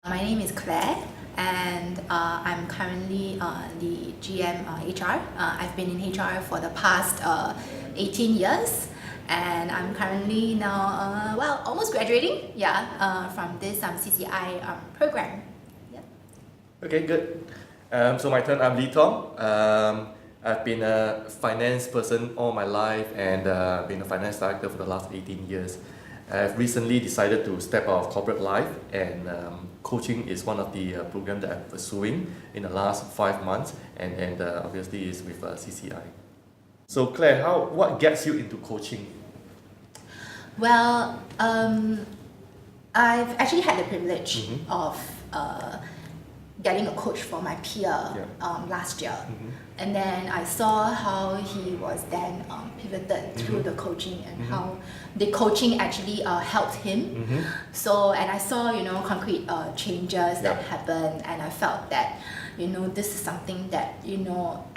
My name is Claire, and I'm currently the GM HR. I've been in HR for the past 18 years, and I'm currently now, almost graduating, from this CCI program. Yeah. Okay, good. So my turn, I'm Thong. I've been a finance person all my life and been a finance director for the last 18 years. I've recently decided to step out of corporate life, and coaching is one of the programs that I'm pursuing in the last 5 months, and obviously is with CCI. So Claire, what gets you into coaching? Well, I've actually had the privilege of getting a coach for my peer last year. And then I saw how he was then pivoted through the coaching and how the coaching actually helped him. So, and I saw, concrete changes that happened, and I felt that, this is something that,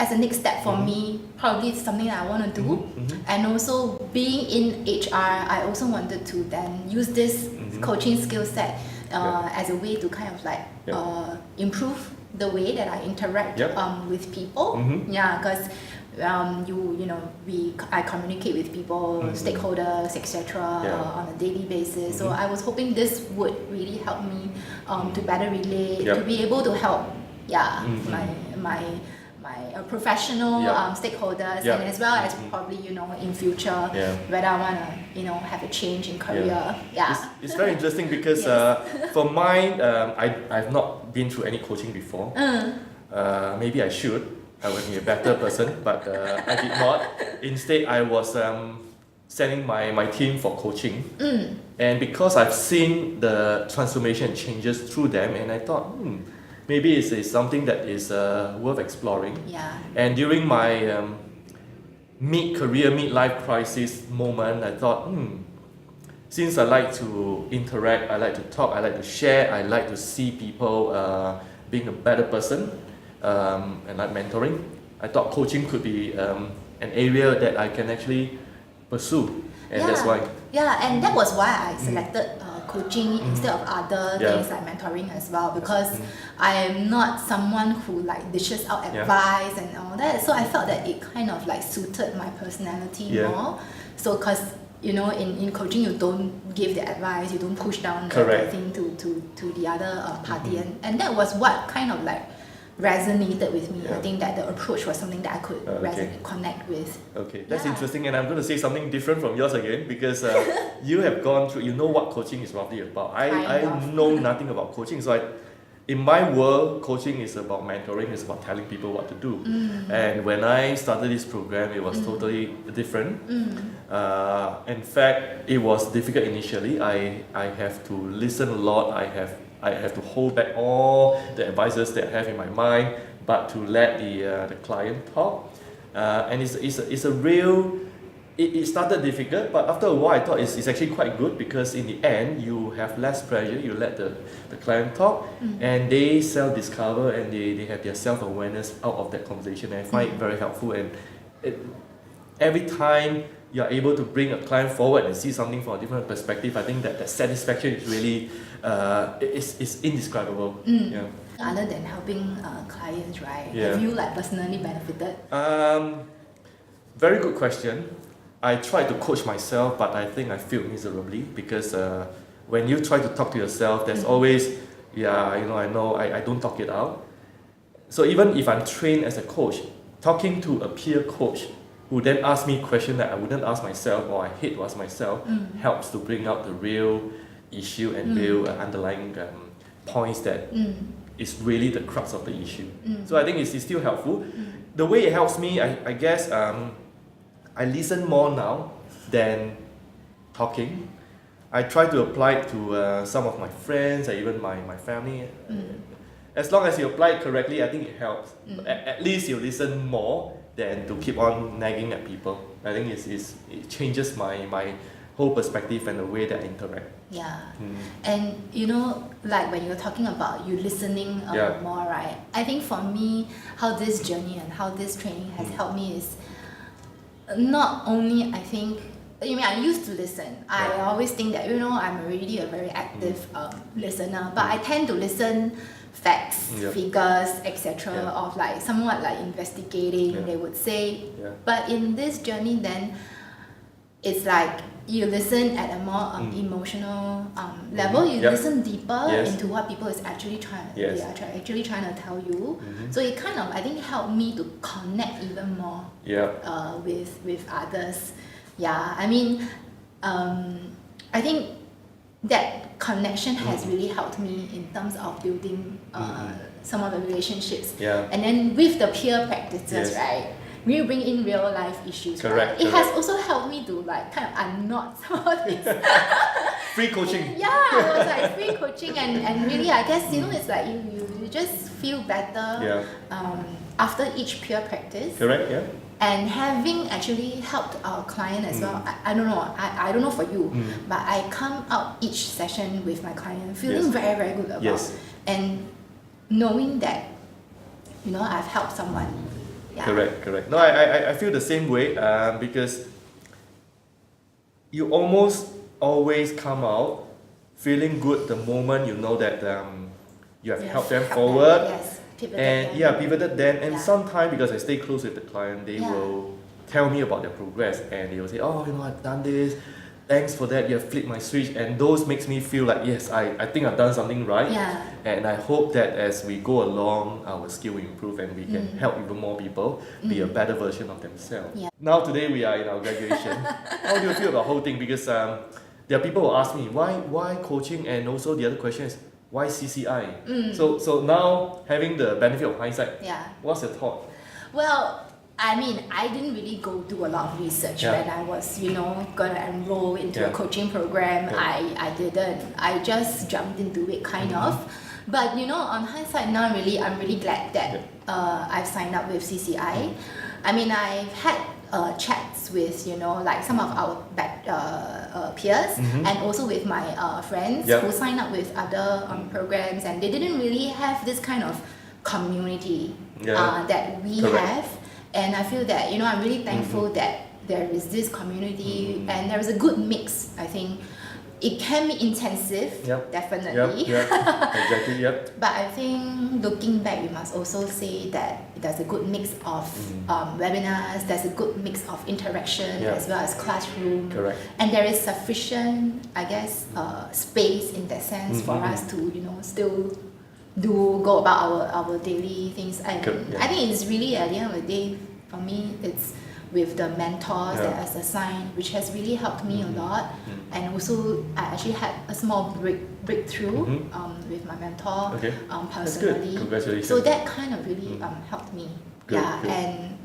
as a next step for me, probably it's something that I want to do. And also being in HR, I also wanted to then use this coaching skill set as a way to kind of like improve the way that I interact with people. Because I communicate with people, stakeholders, etc. On a daily basis. So I was hoping this would really help me to better relate, to be able to help my professional stakeholders, and as well as probably in future whether I want to have a change in career. It's very interesting because for mine, I've not been through any coaching before. Maybe I should. I would be a better person, but I did not. Instead, I was sending my team for coaching, and because I've seen the transformation changes through them, and I thought, maybe it's something that is worth exploring. And during my mid-career, midlife crisis moment, I thought, since I like to interact, I like to talk, I like to share, I like to see people being a better person, and like mentoring, I thought coaching could be an area that I can actually pursue, and that's why. And that was why I selected coaching instead of other things like mentoring as well, because I am not someone who like dishes out advice and all that. So I felt that it kind of like suited my personality more. So because in coaching you don't give the advice, you don't push down the thing to the other party, and that was what kind of like resonated with me. I think that the approach was something that I could connect with. Okay, that's interesting, and I'm going to say something different from yours again, because you have gone through, you know what coaching is roughly about. I know nothing about coaching, so in my world, coaching is about mentoring, it's about telling people what to do. And when I started this program, it was totally different. In fact, it was difficult initially. I have to listen a lot, I have to hold back all the advices that I have in my mind, but to let the client talk. And it's a real. It started difficult, but after a while I thought it's actually quite good, because in the end you have less pressure. You let the client talk, and they self-discover, and they have their self-awareness out of that conversation. And I find it very helpful. And every time you are able to bring a client forward and see something from a different perspective, I think that satisfaction is really it's indescribable. Other than helping clients, right? Have you like personally benefited? Very good question. I tried to coach myself, but I think I failed miserably, because when you try to talk to yourself, there's always, I know, I don't talk it out. So even if I'm trained as a coach, talking to a peer coach who then asks me questions that I wouldn't ask myself, or I hate to ask myself, helps to bring out the real issue and real underlying points that is really the crux of the issue. So I think it's still helpful. The way it helps me, I guess, I listen more now than talking. I try to apply it to some of my friends and even my family. As long as you apply it correctly, I think it helps. At least you listen more than to keep on nagging at people. I think it changes my whole perspective and the way that I interact. And like when you're talking about you listening more, right? I think for me, how this journey and how this training has helped me is not only, I think, You mean I used to listen. I always think that, I'm already a very active listener, but I tend to listen facts, figures, etc. of like somewhat like investigating, they would say. But in this journey then, it's like you listen at a more emotional level. You listen deeper into what people is actually trying. They are actually trying to tell you. So it kind of, I think, helped me to connect even more with others. Yeah, I mean, I think that connection has really helped me in terms of building some of the relationships. And then with the peer practices, right? We bring in real life issues. Correct. It has also helped me to like kind of unknot some of things. Free coaching. Yeah, it was like free coaching, and really, I guess it's like you just feel better after each peer practice. Correct. Yeah. And having actually helped our client as well, I don't know, I don't know for you, but I come out each session with my client feeling very, very good about and knowing that, I've helped someone. Yeah. Correct. No, I feel the same way because you almost always come out feeling good the moment you know that you have helped them forward. Pivoted then. And sometimes, because I stay close with the client, they will tell me about their progress and they will say, I've done this, thanks for that, you have flipped my switch, and those makes me feel like, yes, I think I've done something right. And I hope that as we go along, our skill will improve and we can help even more people be a better version of themselves. Now today we are in our graduation. How do you feel about the whole thing? Because there are people who ask me, why coaching? And also the other question is, why CCI? So now, having the benefit of hindsight, what's your thought? Well, I mean, I didn't really go do a lot of research when I was, gonna enroll into a coaching program. I didn't. I just jumped into it kind of. But on hindsight now, I'm really glad that I've signed up with CCI. I mean, I've had chats with like some of our peers and also with my friends who sign up with other programs, and they didn't really have this kind of community that we have. And I feel that I'm really thankful that there is this community and there is a good mix. I think it can be intensive, definitely. Exactly. But I think looking back, we must also say that there's a good mix of webinars, there's a good mix of interaction as well as classroom. And there is sufficient, I guess, space in that sense for us to, still go about our daily things. And I think it's really, at the end of the day, for me, it's with the mentors that I assigned, which has really helped me a lot. And also, I actually had a small breakthrough with my mentor personally. That's good. Congratulations. So that kind of really helped me. Good. And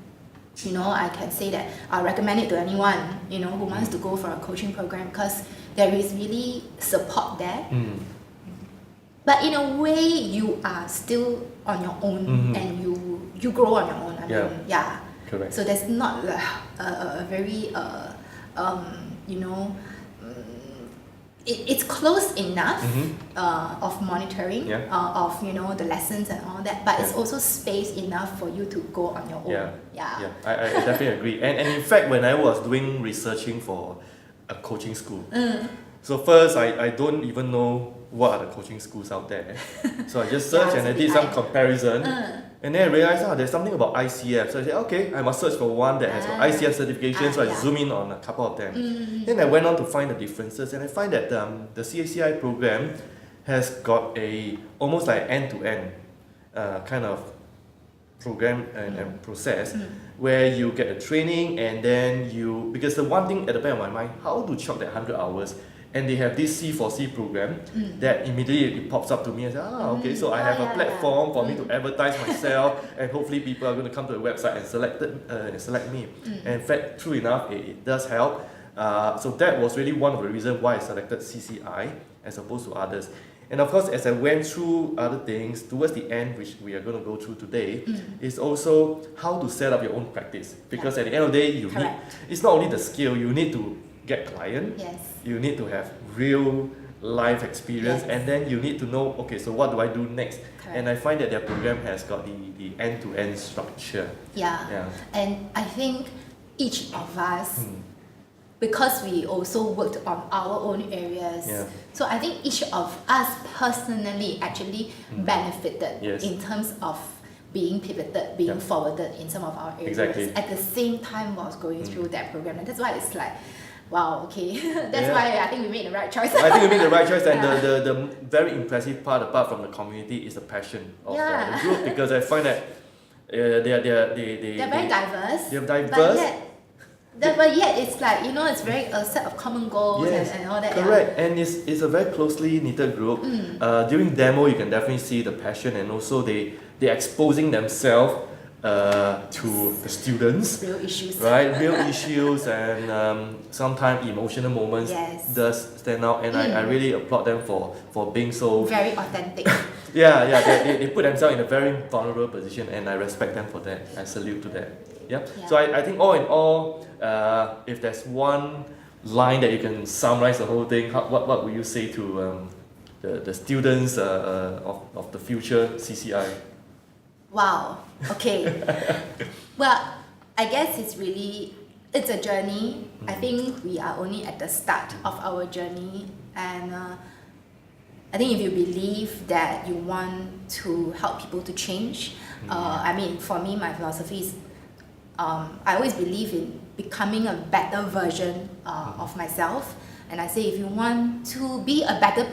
I can say that I recommend it to anyone who wants to go for a coaching program, because there is really support there. But in a way, you are still on your own and you grow on your own. I mean, Correct. So there's not a very it's close enough of monitoring of the lessons and all that, but it's also space enough for you to go on your own. I definitely agree. And in fact, when I was doing researching for a coaching school, so first I don't even know what are the coaching schools out there. So I just searched and I did some comparison. And then I realized there's something about ICF. So I said, okay, I must search for one that has got ICF certification. So I zoom in on a couple of them. Then I went on to find the differences, and I find that the CCI program has got a almost like end-to-end kind of program and process where you get the training, and then because the one thing at the back of my mind, how to chalk that 100 hours? And they have this C4C program that immediately it pops up to me and say, okay, so I have a platform for me to advertise myself, and hopefully people are going to come to the website and select me. And in fact, true enough, it does help. So that was really one of the reasons why I selected CCI as opposed to others. And of course, as I went through other things, towards the end, which we are going to go through today, is also how to set up your own practice. Because at the end of the day, it's not only the skill, you need to get client, you need to have real life experience, and then you need to know, okay, so what do I do next? And I find that their program has got the end-to-end structure. And I think each of us, because we also worked on our own areas. Yeah. So I think each of us personally actually benefited Yes. in terms of being pivoted, being forwarded in some of our areas Exactly. at the same time whilst going through that program. And that's why it's like, wow, okay. That's Yeah. why I think we made the right choice. I think we made the right choice, and Yeah. the very impressive part, apart from the community, is the passion of Yeah. the group, because I find that They're very diverse. They're diverse. But yet it's like, it's very a set of common goals and all that. Correct, and it's a very closely knitted group. During demo, you can definitely see the passion, and also they're exposing themselves to the students. Real issues. Right, real issues, and sometimes emotional moments does stand out, and I really applaud them for being so very authentic. they put themselves in a very vulnerable position, and I respect them for that. I salute to that. Yeah. So I think all in all, if there's one line that you can summarize the whole thing, what would you say to the students of the future CCI? Wow. Okay. Well, I guess it's a journey. I think we are only at the start of our journey, and I think if you believe that you want to help people to change, I mean, for me, my philosophy is I always believe in becoming a better version of myself. And I say, if you want to be a better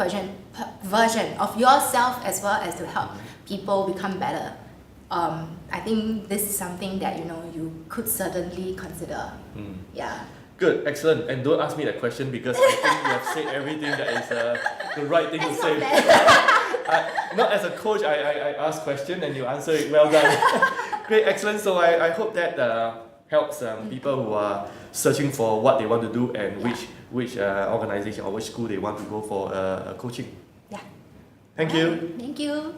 version of yourself, as well as to help people become better, I think this is something that you could certainly consider. Yeah. Good, excellent. And don't ask me that question, because I think you have said everything that is the right thing to say. Not as a coach, I ask question and you answer it. Well done. Great, excellent. So I hope that helps people who are searching for what they want to do, and which organization or which school they want to go for coaching. Yeah. Thank you. Thank you.